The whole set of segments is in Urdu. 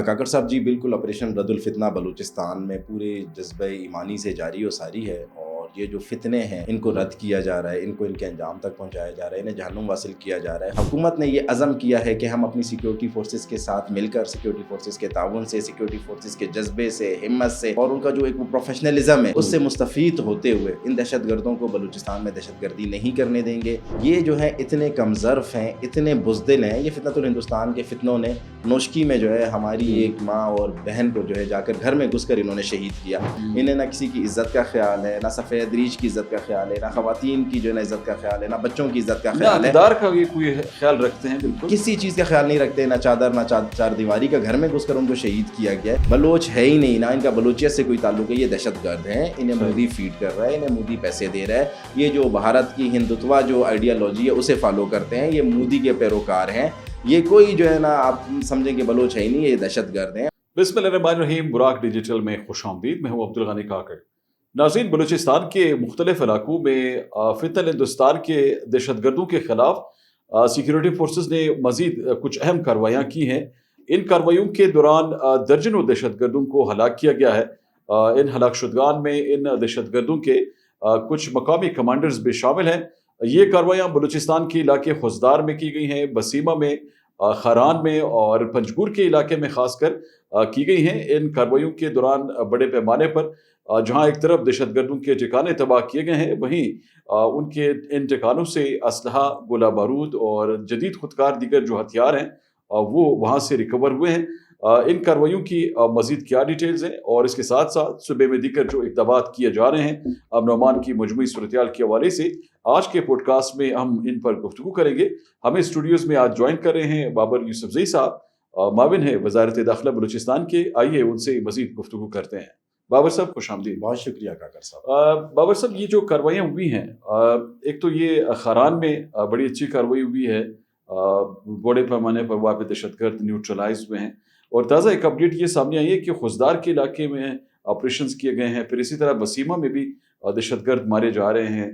کاکڑ صاحب جی بالکل آپریشن رد الفتنہ بلوچستان میں پورے جذبہ ایمانی سے جاری و ساری ہے، اور یہ جو فتنے ہیں ان کو رد کیا جا رہا ہے، ان کو ان کے انجام تک پہنچایا جا رہا ہے، انہیں جہنم واصل کیا جا رہا ہے۔ حکومت نے یہ عزم کیا ہے کہ ہم اپنی سیکیورٹی فورسز کے ساتھ مل کر، سیکیورٹی فورسز کے تعاون سے، سیکیورٹی فورسز کے جذبے سے، ہمت سے، اور ان کا جو ایک پروفیشنلزم ہے اس سے مستفید ہوتے ہوئے ان دہشت گردوں کو بلوچستان میں دہشت گردی نہیں کرنے دیں گے۔ یہ جو ہے اتنے کمظرف ہیں، اتنے بزدل ہیں، یہ فتنۃ الہندوستان کے فتنوں نے نوشکی میں جو ہے ہماری ایک ماں اور بہن کو جو ہے جا کر گھر میں گھس کر انہوں نے شہید کیا۔ انہیں نہ کسی کی عزت کا خیال ہے، نہ سفید ریچھ کی عزت کا خیال ہے، نہ خواتین کی جو ہے عزت کا خیال ہے، نہ بچوں کی عزت کا خیال ہے، اقتدار کا بھی کوئی خیال رکھتے ہیں، بالکل کسی چیز کا خیال نہیں رکھتے، نہ چادر نہ چار دیواری کا، گھر میں گھس کر ان کو شہید کیا گیا ہے۔ بلوچ ہے ہی نہیں، نہ ان کا بلوچیت سے کوئی تعلق ہے، یہ دہشت گرد ہیں، انہیں مودی فیڈ کر رہا ہے، انہیں مودی پیسے دے رہا ہے، یہ جو بھارت کی ہندوتوا جو آئیڈیالوجی ہے اسے فالو کرتے ہیں، یہ مودی کے پیروکار ہیں، یہ کوئی جو ہے نا آپ سمجھیں کہ بلوچ ہے ہی نہیں، یہ دہشت گرد ہیں۔ بسم اللہ الرحمن الرحیم۔ براق ڈیجیٹل میں خوش آمدید، میں ہوں عبدالغنی کاکڑ۔ ناظرین، بلوچستان کے مختلف علاقوں میں فتنہ ہندوستان کے دہشت گردوں کے خلاف سیکیورٹی فورسز نے مزید کچھ اہم کارروائیاں کی ہیں۔ ان کارروائیوں کے دوران درجنوں دہشت گردوں کو ہلاک کیا گیا ہے۔ ان ہلاک شدگان میں ان دہشت گردوں کے کچھ مقامی کمانڈرز بھی شامل ہیں۔ یہ کارروائیاں بلوچستان کے علاقے خوزدار میں کی گئی ہیں، بسیمہ میں، خاران میں اور پنجگور کے علاقے میں خاص کر کی گئی ہیں۔ ان کارروائیوں کے دوران بڑے پیمانے پر جہاں ایک طرف دہشت گردوں کے ٹھکانے تباہ کیے گئے ہیں، وہیں ان ٹھکانوں سے اسلحہ، گولہ بارود اور جدید خودکار دیگر جو ہتھیار ہیں وہ وہاں سے ریکور ہوئے ہیں۔ ان کارروائیوں کی مزید کیا ڈیٹیلز ہیں اور اس کے ساتھ ساتھ صوبے میں دیگر جو اقدامات کیے جا رہے ہیں امن و امان کی مجموعی صورتحال کے حوالے سے، آج کے پوڈ کاسٹ میں ہم ان پر گفتگو کریں گے۔ ہمیں اسٹوڈیوز میں آج جوائن کر رہے ہیں بابر یوسفزئی صاحب، معاون ہے وزارت داخلہ بلوچستان کے۔ آئیے ان سے مزید گفتگو کرتے ہیں۔ بابر صاحب خوش آمدید۔ بہت شکریہ کاکڑ صاحب۔ بابر صاحب، یہ جو کارروائیاں ہوئی ہیں، ایک تو یہ خاران میں بڑی اچھی کارروائی ہوئی ہے، بڑے پیمانے پر وہاں پہ دہشت گرد نیوٹرلائز ہوئے ہیں، اور تازہ ایک اپڈیٹ یہ سامنے آئی ہے کہ خوزدار کے علاقے میں آپریشنز کیے گئے ہیں، پھر اسی طرح بسیمہ میں بھی دہشت گرد مارے جا رہے ہیں،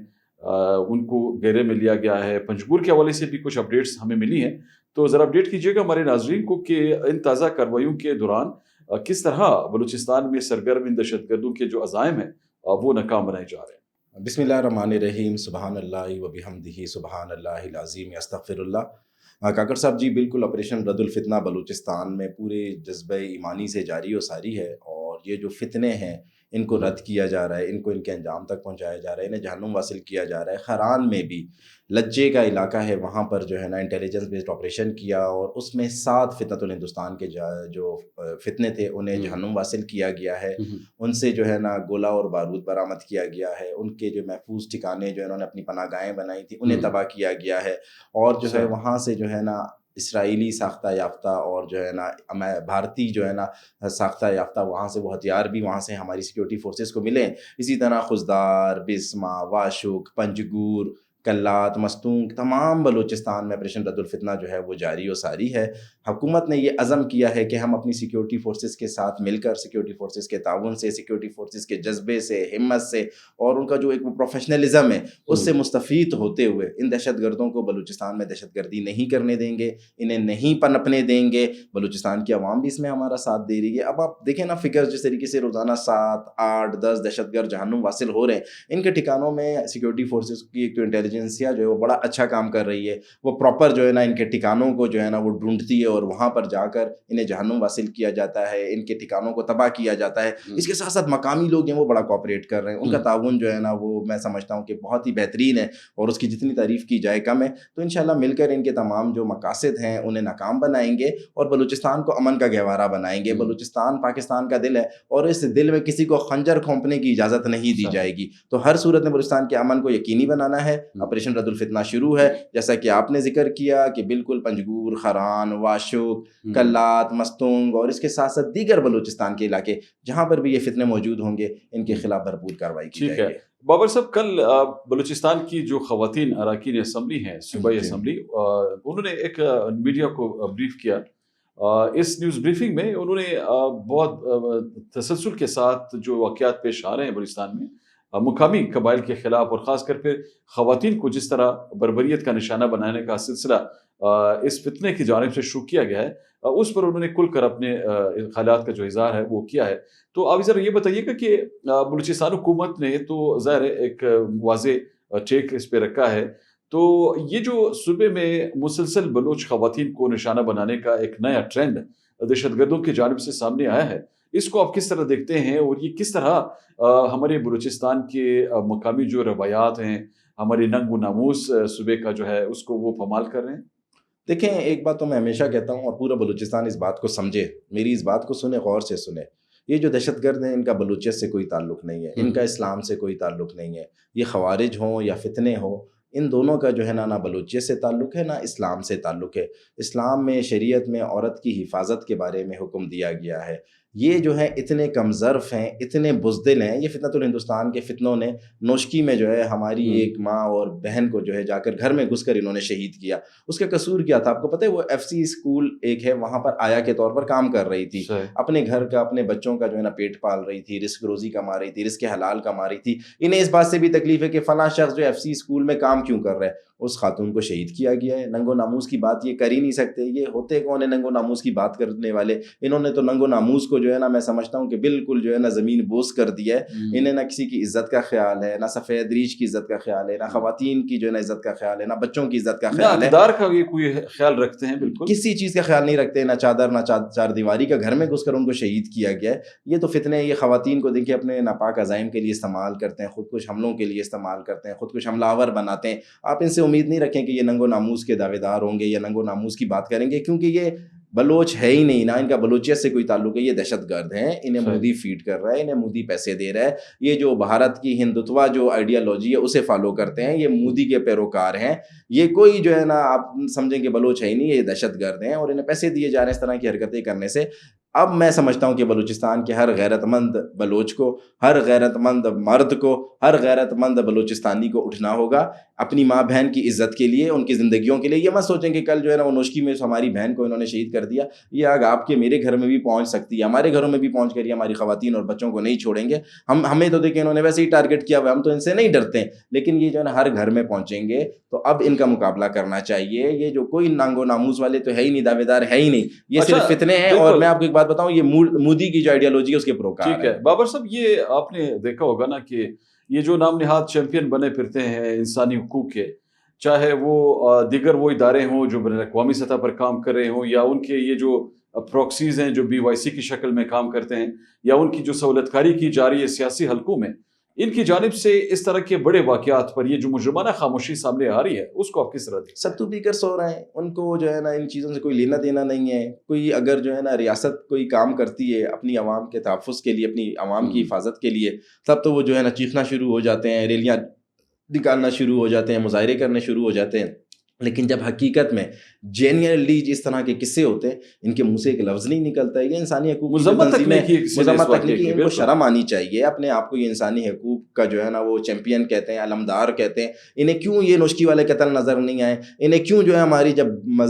ان کو گھیرے میں لیا گیا ہے۔ پنجگور کے حوالے سے بھی کچھ اپڈیٹس ہمیں ملی ہیں، تو ذرا اپڈیٹ کیجیے گا ہمارے ناظرین کو کہ ان تازہ کارروائیوں کے دوران کس طرح بلوچستان میں سرگرم ان دہشت گردوں کے جو عزائم ہیں وہ ناکام بنائے جا رہے ہیں۔ بسم اللہ الرحمن الرحیم، سبحان اللہ و بحمدہ، سبحان اللہ العظیم، استغفر اللہ۔ کاکڑ صاحب جی بالکل آپریشن رد الفتنہ بلوچستان میں پورے جذبہ ایمانی سے جاری و ساری ہے، اور یہ جو فتنے ہیں ان کو رد کیا جا رہا ہے، ان کو ان کے انجام تک پہنچایا جا رہا ہے، انہیں جہنم واصل کیا جا رہا ہے۔ خران میں بھی لجے کا علاقہ ہے، وہاں پر جو ہے نا انٹیلیجنس بیسڈ آپریشن کیا، اور اس میں 7 فتنۃ الہندوستان کے جو فتنے تھے انہیں جہنم واصل کیا گیا ہے۔ ان سے جو ہے نا گولہ اور بارود برآمد کیا گیا ہے، ان کے جو محفوظ ٹھکانے جو انہوں نے اپنی پناہ گاہیں بنائی تھیں انہیں تباہ کیا گیا ہے، اور جو ہے وہاں سے جو ہے نا اسرائیلی ساختہ یافتہ اور جو ہے نا بھارتی جو ہے نا ساختہ یافتہ وہاں سے وہ ہتھیار بھی وہاں سے ہماری سیکیورٹی فورسز کو ملے۔ اسی طرح خوزدار، بسمہ، واشک، پنجگور، کلات، مستونگ، تمام بلوچستان میں آپریشن رد الفتنہ جو ہے وہ جاری و ساری ہے۔ حکومت نے یہ عزم کیا ہے کہ ہم اپنی سیکیورٹی فورسز کے ساتھ مل کر، سیکیورٹی فورسز کے تعاون سے، سیکیورٹی فورسز کے جذبے سے، ہمت سے، اور ان کا جو ایک پروفیشنلزم ہے اس سے مستفید ہوتے ہوئے ان دہشت گردوں کو بلوچستان میں دہشت گردی نہیں کرنے دیں گے، انہیں نہیں پنپنے دیں گے۔ بلوچستان کی عوام بھی اس میں ہمارا ساتھ دے رہی ہے۔ اب آپ دیکھیں نا فگرز جس طریقے سے روزانہ 7، 8، 10 دہشت گرد جہنم واصل ہو رہے ہیں، ان کے ٹھکانوں میں سیکیورٹی فورسز کی ایک تو انٹیلیجنسیا جو ہے وہ بڑا اچھا کام کر رہی ہے، وہ پراپر جو ہے نا ان کے ٹھکانوں کو جو ہے نا وہ ڈھونڈتی ہے، اور وہاں پر جا کر انہیں جہنم واصل کیا جاتا ہے، ان کے ٹھکانوں کو تباہ کیا جاتا ہے۔ اس کے ساتھ ساتھ مقامی لوگ ہیں وہ بڑا کوآپریٹ کر رہے ہیں، ان کا تعاون جو ہے نا وہ میں سمجھتا ہوں کہ بہت ہی بہترین ہے، اور اس کی جتنی تعریف کی جائے کم ہے۔ تو انشاءاللہ مل کر ان کے تمام جو مقاصد ہیں انہیں ناکام بنائیں گے، اور بلوچستان کو امن کا گہوارہ بنائیں گے۔ بلوچستان پاکستان کا دل ہے، اور اس دل میں کسی کو خنجر کھونپنے کی اجازت نہیں دی جائے گی۔ تو ہر صورت میں بلوچستان کے امن کو یقینی بنانا ہے۔ آپریشن رد الفتنہ شروع ہے، جیسا کہ آپ نے ذکر کیا کہ بالکل پنجگور، خران، واشک، کلات، مستونگ، اور اس کے ساتھ ساتھ دیگر بلوچستان کے علاقے جہاں پر بھی یہ فتنے موجود ہوں گے ان کے خلاف بھرپور کارروائی کی جائے گی۔ بابر صاحب، کل بلوچستان کی جو خواتین اراکین اسمبلی ہیں، صوبائی اسمبلی، انہوں نے ایک میڈیا کو بریف کیا۔ اس نیوز بریفنگ میں انہوں نے بہت تسلسل کے ساتھ جو واقعات پیش آ رہے ہیں بلوچستان میں مقامی قبائل کے خلاف اور خاص کر پھر خواتین کو جس طرح بربریت کا نشانہ بنانے کا سلسلہ اس فتنے کی جانب سے شروع کیا گیا ہے، اس پر انہوں نے کھل کر اپنے خیالات کا جو اظہار ہے وہ کیا ہے۔ تو آپ ذرا یہ بتائیے گا کہ بلوچستان حکومت نے تو ظاہر ہے ایک واضح ٹیک اس پہ رکھا ہے، تو یہ جو صوبے میں مسلسل بلوچ خواتین کو نشانہ بنانے کا ایک نیا ٹرینڈ دہشت گردوں کی جانب سے سامنے آیا ہے، اس کو آپ کس طرح دیکھتے ہیں اور یہ کس طرح ہمارے بلوچستان کے مقامی جو روایات ہیں، ہمارے ننگ و ناموس صوبے کا جو ہے اس کو وہ پامال کر رہے ہیں؟ دیکھیں، ایک بات تو میں ہمیشہ کہتا ہوں اور پورا بلوچستان اس بات کو سمجھے، میری اس بات کو سنے، غور سے سنے، یہ جو دہشت گرد ہیں ان کا بلوچیت سے کوئی تعلق نہیں ہے، ان کا اسلام سے کوئی تعلق نہیں ہے، یہ خوارج ہوں یا فتنے ہوں، ان دونوں کا جو ہے نہ بلوچیت سے تعلق ہے نہ اسلام سے تعلق ہے۔ اسلام میں، شریعت میں عورت کی حفاظت کے بارے میں حکم دیا گیا ہے۔ یہ جو ہے اتنے کم ظرف ہیں، اتنے بزدل ہیں، یہ فتنۃ الہندوستان کے فتنوں نے نوشکی میں جو ہے ہماری ایک ماں اور بہن کو جو ہے جا کر گھر میں گھس کر انہوں نے شہید کیا۔ اس کا قصور کیا تھا آپ کو پتہ ہے؟ وہ ایف سی اسکول ایک ہے، وہاں پر آیا کے طور پر کام کر رہی تھی، اپنے گھر کا، اپنے بچوں کا جو ہے نا پیٹ پال رہی تھی، رزق روزی کما رہی تھی، رزق حلال کما رہی تھی۔ انہیں اس بات سے بھی تکلیف ہے کہ فلاں شخص جو ایف سی اسکول میں کام کیوں کر رہا ہے، اس خاتون کو شہید کیا گیا ہے۔ ننگ و ناموس کی بات یہ کر ہی نہیں سکتے، یہ ہوتے کون ہیں ننگ و ناموس کی بات کرنے والے؟ انہوں نے تو ننگ و ناموس کو جو ہے نا، میں سمجھتا ہوں کہ بالکل جو ہے نا زمین بوس کر دیا ہے۔ انہیں نہ کسی کی عزت کا خیال ہے، نہ سفید ریش کی عزت کا خیال ہے، نہ خواتین کی جو ہے نا عزت کا خیال ہے، نہ بچوں کی عزت کا خیال ہے، اقدار کا یہ کوئی خیال رکھتے ہیں؟ بالکل کسی چیز کا خیال نہیں رکھتے، نہ چادر نہ چار دیواری کا، گھر میں گھس کر ان کو شہید کیا گیا ہے۔ یہ تو فتنے، یہ خواتین کو دیکھیں اپنے ناپاک عزائم کے لیے استعمال کرتے ہیں، خودکش حملوں کے لیے استعمال کرتے ہیں، خودکش حملہ آور بناتے ہیں۔ آپ ان سے امید نہیں رکھیں کہ یہ ننگ و ناموس کے دعوے دار ہوں گے یا ننگ و ناموس کی بات کریں گے، کیونکہ یہ بلوچ ہے ہی نہیں، نہ ان کا بلوچیت سے کوئی تعلق ہے۔ یہ دہشت گرد ہیں، انہیں مودی فیڈ کر رہا ہے، انہیں مودی پیسے دے رہا ہے۔ یہ جو بھارت کی ہندوتوا جو آئیڈیالوجی ہے اسے فالو کرتے ہیں، یہ مودی کے پیروکار ہیں۔ یہ کوئی جو ہے نا آپ سمجھیں کہ بلوچ ہے ہی نہیں، یہ دہشت گرد ہیں اور انہیں پیسے دیے جا رہے ہیں اس طرح کی حرکتیں کرنے سے۔ اب میں سمجھتا ہوں کہ بلوچستان کے ہر غیرت مند بلوچ کو، ہر غیرت مند مرد کو، ہر غیرت مند بلوچستانی کو اٹھنا ہوگا اپنی ماں بہن کی عزت کے لیے، ان کی زندگیوں کے لیے۔ یہ مت سوچیں کہ کل جو ہے نا وہ نوشکی میں ہماری بہن کو انہوں نے شہید کر دیا، یہ آگ آپ کے میرے گھر میں بھی پہنچ سکتی ہے، ہمارے گھروں میں بھی پہنچ کر یہ ہماری خواتین اور بچوں کو نہیں چھوڑیں گے۔ ہمیں تو دیکھیں انہوں نے ویسے ہی ٹارگٹ کیا ہوا ہے، ہم تو ان سے نہیں ڈرتے ہیں، لیکن یہ جو ہے نا ہر گھر میں پہنچیں گے تو اب ان کا مقابلہ کرنا چاہیے۔ یہ جو کوئی ننگ و ناموس والے تو ہے ہی نہیں، دعوے دار ہے ہی نہیں، یہ صرف فتنے ہیں۔ اور میں آپ کو ایک بات بتاؤں، یہ مودی کی جو آئیڈیالوجی ہے اس کے پروکار ٹھیک ہے بابر صاحب، یہ آپ نے دیکھا ہوگا نا کہ یہ جو نام نہاد چیمپئن بنے پھرتے ہیں انسانی حقوق کے، چاہے وہ دیگر وہ ادارے ہوں جو بین الاقوامی سطح پر کام کر رہے ہوں، یا ان کے یہ جو پروکسیز ہیں جو BYC کی شکل میں کام کرتے ہیں، یا ان کی جو سہولت کاری کی جا رہی ہے سیاسی حلقوں میں، ان کی جانب سے اس طرح کے بڑے واقعات پر یہ جو مجرمانہ خاموشی سامنے آ رہی ہے اس کو آپ کس طرح دیکھتے ہیں؟ ستو پی کر سو رہے ہیں، ان کو جو ہے نا ان چیزوں سے کوئی لینا دینا نہیں ہے۔ کوئی اگر جو ہے نا ریاست کوئی کام کرتی ہے اپنی عوام کے تحفظ کے لیے، اپنی عوام کی حفاظت کے لیے، تب تو وہ جو ہے نا چیخنا شروع ہو جاتے ہیں، ریلیاں نکالنا شروع ہو جاتے ہیں، مظاہرے کرنے شروع ہو جاتے ہیں۔ لیکن جب حقیقت میں جینیئرلی جس طرح کے قصے ہوتے ہیں، ان کے منہ سے ایک لفظ نہیں نکلتا ہے۔ یہ انسانی حقوق کی مذمت تنظیمیں، مذمت تک تکنیکی ان کو شرم آنی چاہیے، اپنے آپ کو یہ انسانی حقوق کا جو ہے نا وہ چیمپئن کہتے ہیں، علمدار کہتے ہیں۔ انہیں کیوں یہ نوشکی والے قتل نظر نہیں آئے؟ انہیں کیوں جو ہے ہماری جب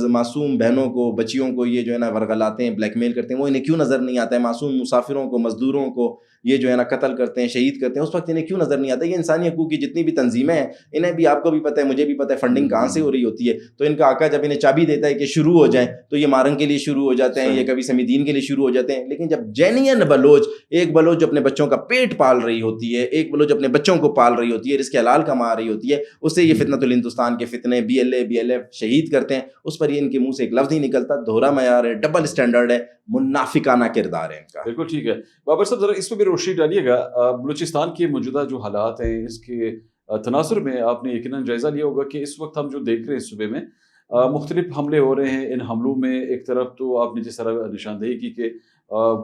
معصوم بہنوں کو، بچیوں کو یہ جو ہے نا ورغلاتے ہیں، بلیک میل کرتے ہیں، وہ انہیں کیوں نظر نہیں آتا ہے؟ معصوم مسافروں کو، مزدوروں کو یہ جو ہے نا قتل کرتے ہیں، شہید کرتے ہیں، اس وقت انہیں کیوں نظر نہیں آتا؟ یہ انسانی حقوق کی جتنی بھی تنظیمیں ہیں، انہیں بھی، آپ کو بھی پتہ ہے، مجھے بھی پتہ ہے، فنڈنگ کہاں سے ہو رہی ہوتی ہے۔ تو ان کا آقا جب انہیں چابی دیتا ہے کہ شروع ہو جائیں تو یہ مارنگ کے لیے شروع ہو جاتے ہیں، یہ کبھی سمیدین کے لیے شروع ہو جاتے ہیں۔ لیکن جب جینین بلوچ، ایک بلوچ جو اپنے بچوں کا پیٹ پال رہی ہوتی ہے، ایک بلوچ اپنے بچوں کو پال رہی ہوتی ہے، رزق حلال کما رہی ہوتی ہے، اسے یہ فتنۃ الہندوستان کے فتنے BLF شہید کرتے ہیں، اس پر یہ ان کے منہ سے ایک لفظ نہیں نکلتا۔ دوہرا معیار ہے، ڈبل اسٹینڈرڈ ہے، منافقانہ کردار ہے ان کا۔ بالکل ٹھیک ہے بابر صاحب، ذرا اس پہ بھی روشنی ڈالیے گا۔ بلوچستان کے موجودہ جو حالات ہیں اس کے تناظر میں آپ نے یقیناً جائزہ لیا ہوگا کہ اس وقت ہم جو دیکھ رہے ہیں صوبے میں مختلف حملے ہو رہے ہیں۔ ان حملوں میں ایک طرف تو آپ نے جس طرح نشاندہی کی کہ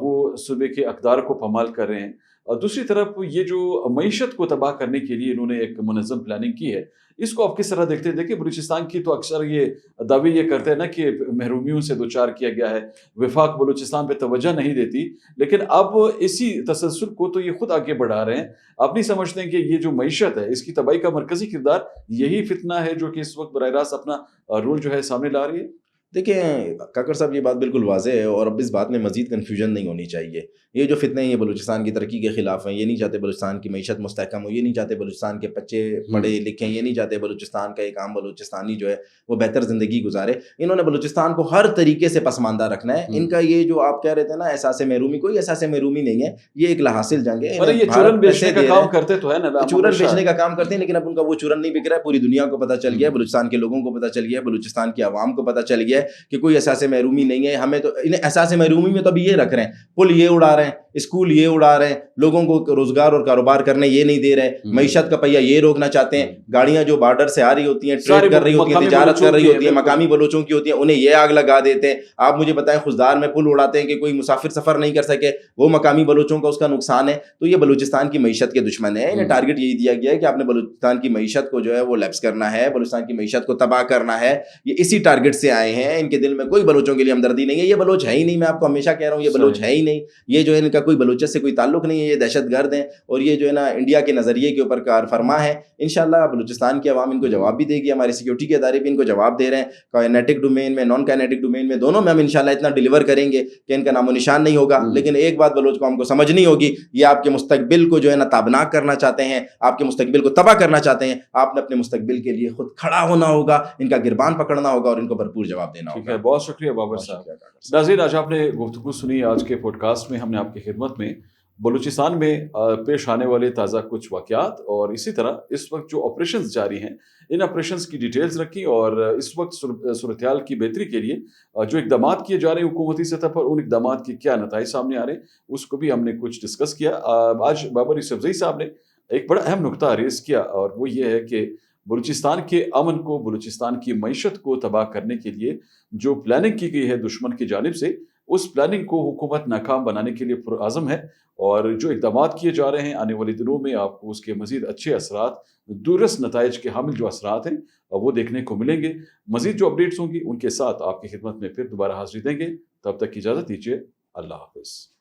وہ صوبے کے اقدار کو پامال کر رہے ہیں، اور دوسری طرف یہ جو معیشت کو تباہ کرنے کے لیے انہوں نے ایک منظم پلاننگ کی ہے، اس کو آپ کس طرح دیکھتے ہیں؟ دیکھیں بلوچستان کی تو اکثر یہ دعوے یہ کرتے ہیں نا کہ محرومیوں سے دوچار کیا گیا ہے، وفاق بلوچستان پہ توجہ نہیں دیتی، لیکن اب اسی تسلسل کو تو یہ خود آگے بڑھا رہے ہیں۔ آپ نہیں سمجھتے ہیں کہ یہ جو معیشت ہے اس کی تباہی کا مرکزی کردار یہی فتنہ ہے جو کہ اس وقت براہ راست اپنا رول جو ہے سامنے لا رہی ہے؟ دیکھیں کاکڑ صاحب یہ بات بالکل واضح ہے اور اب اس بات میں مزید کنفیوژن نہیں ہونی چاہیے. یہ جو فتنے ہیں یہ بلوچستان کی ترقی کے خلاف ہیں. یہ نہیں چاہتے بلوچستان کی معیشت مستحکم ہو. یہ نہیں چاہتے بلوچستان کے بچے پڑھے لکھیں. یہ نہیں چاہتے بلوچستان کا ایک عام بلوچستانی جو ہے وہ بہتر زندگی گزارے. انہوں نے بلوچستان کو ہر طریقے سے پسماندہ رکھنا ہے. ان کا یہ جو آپ کہہ رہے تھے نا احساس محرومی، کوئی احساس محرومی نہیں ہے. یہ ایک لحاصل جنگ ہے. یہ چورن بیچنے کا کام کرتے تو ہے نا، چورن بیچنے کا کام کرتے ہیں، لیکن اب ان کا وہ چورن نہیں بک رہا ہے. پوری دنیا کو پتہ چل گیا ہے، بلوچستان کے لوگوں کو پتہ چل گیا ہے، بلوچستان کی عوام کو پتہ چل گیا ہے کہ کوئی احساس محرومی نہیں ہے. ہمیں تو انہیں احساس محرومی میں تو ابھی یہ رکھ رہے ہیں، پل یہ اڑا رہے ہیں، اسکول یہ اڑا رہے ہیں، لوگوں کو روزگار اور کاروبار کرنے یہ نہیں دے رہے، معیشت کا پہیہ یہ روکنا چاہتے ہیں. گاڑیاں جو بارڈر سے آ رہی ہوتی ہیں، ٹریڈ کر رہی ہوتی ہیں، تجارت کر رہی ہوتی ہیں، مقامی بلوچوں کی ہوتی ہیں، انہیں یہ آگ لگا دیتے ہیں. آپ مجھے بتائیں خضدار میں پل اڑاتے ہیں کہ کوئی مسافر سفر نہیں کر سکے، وہ مقامی بلوچوں کا اس کا نقصان ہے. تو یہ بلوچستان کی معیشت کے دشمن ہیں. انہیں ٹارگٹ یہی دیا گیا ہے کہ آپ نے بلوچستان کی معیشت کو جو ہے وہ لیپس کرنا ہے، بلوچستان کی معیشت کو تباہ کرنا ہے. یہ اسی ٹارگٹ سے آئے ہیں. ان کے دل میں کوئی بلوچوں کے لیے ہمدردی نہیں ہے. یہ بلوچ ہے ہی نہیں. میں آپ کو ہمیشہ کہہ رہا ہوں یہ بلوچ ہے ہی نہیں. یہ جو ہے ان کا کوئی بلوچت سے کوئی تعلق نہیں ہے. یہ دہشت گرد ہیں اور یہ جو ہے نا انڈیا کے نظریے کے اوپر کار فرما ہے. انشاءاللہ بلوچستان کی عوام ان کو جواب بھی دے گی. ہماری سیکورٹی کے ادارے بھی ان کو جواب دے رہے ہیں. کائنیٹک ڈومین میں، نان کائنیٹک ڈومین میں، دونوں میں ہم انشاءاللہ اتنا ڈیلیور کریں گے کہ ان کا نام و نشان نہیں ہوگا. لیکن ایک بات بلوچ قوم کو سمجھنی ہوگی، یہ آپ کے مستقبل کو جو ہے نا تابناک کرنا چاہتے ہیں، آپ کے مستقبل کو تباہ کرنا چاہتے ہیں. آپ نے اپنے مستقبل کے لیے خود کھڑا ہونا ہوگا، ان کا گربان پکڑنا ہوگا اور ان کو بھرپور جواب دینا ہوگا. بہت شکریہ بابر صاحب. ناظرین، آج آپ نے گفتگو سنی. آج کے پوڈ کاسٹ میں ہم نے آپ کی خدمت میں بلوچستان میں پیش آنے والے تازہ کچھ واقعات اور اسی طرح اس وقت جو آپریشنز جاری ہیں ان آپریشنز کی ڈیٹیلز رکھی اور اس وقت صورتحال کی بہتری کے لیے جو اقدامات کیے جا رہے ہیں حکومتی سطح پر، ان اقدامات کے کیا نتائج سامنے آ رہے ہیں اس کو بھی ہم نے کچھ ڈسکس کیا. آج بابر یوسفزئی صاحب نے ایک بڑا اہم نقطہ ریز کیا اور وہ یہ ہے کہ بلوچستان کے امن کو، بلوچستان کی معیشت کو تباہ کرنے کے لیے جو پلاننگ کی گئی ہے دشمن کی جانب سے، اس پلاننگ کو حکومت ناکام بنانے کے لیے پرعزم ہے. اور جو اقدامات کیے جا رہے ہیں آنے والے دنوں میں آپ کو اس کے مزید اچھے اثرات، دورس نتائج کے حامل جو اثرات ہیں وہ دیکھنے کو ملیں گے. مزید جو اپڈیٹس ہوں گی ان کے ساتھ آپ کی خدمت میں پھر دوبارہ حاضری دیں گے. تب تک کی اجازت دیجیے. اللہ حافظ.